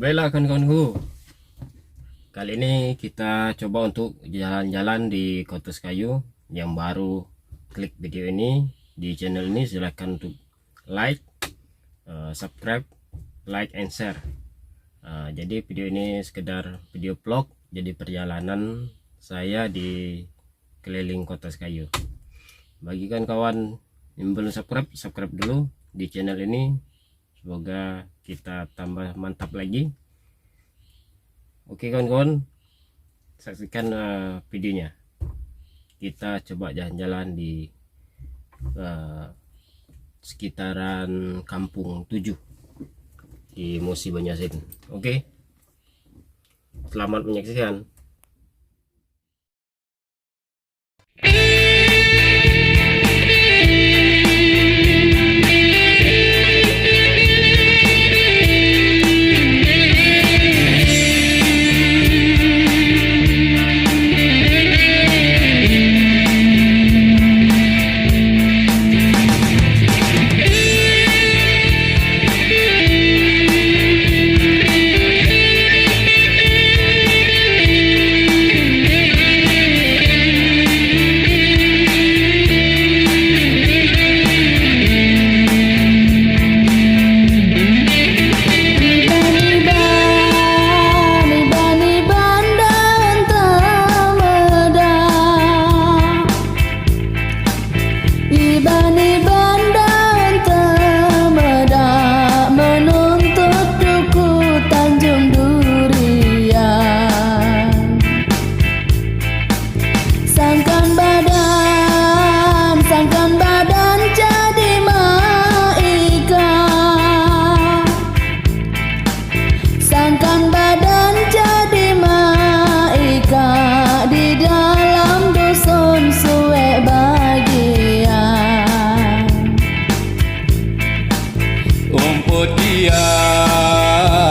Baiklah kawan-kawanku, kali ini kita coba untuk jalan-jalan di Kota Sekayu. Yang baru klik video ini di channel ini, silahkan untuk like, subscribe, like and share. Jadi video ini sekedar video vlog, jadi perjalanan saya di keliling Kota Sekayu. Bagi kawan-kawan yang belum subscribe dulu di channel ini. Semoga kita tambah mantap lagi. Oke kawan-kawan, saksikan videonya. Kita coba jalan-jalan di sekitaran Kampung 7 di Musi Banjarmasin. Oke, selamat menyaksikan.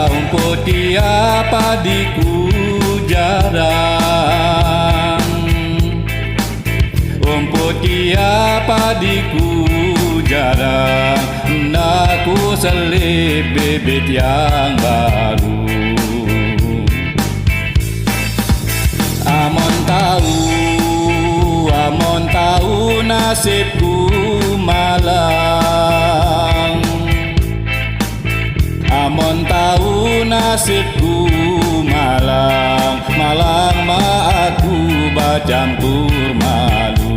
Rumput dia padiku jarang, rumput dia padiku jarang. Aku selip bibit yang baru. Amon tahu nasibku malang. Amon tahu nasibku malang, malang ma aku bercampur malu.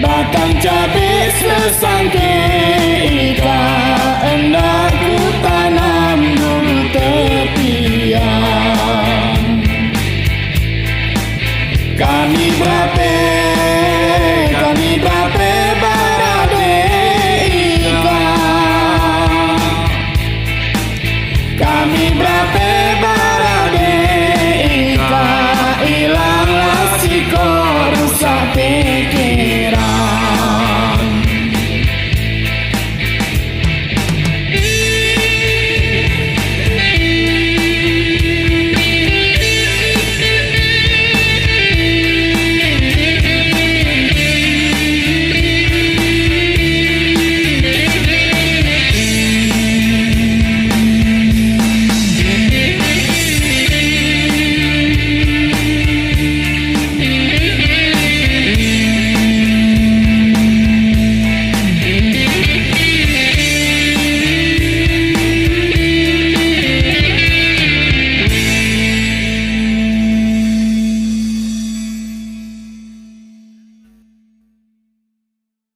Batang cabai sesangke ika, hendak ku tanam dulu tepian. Kami berapa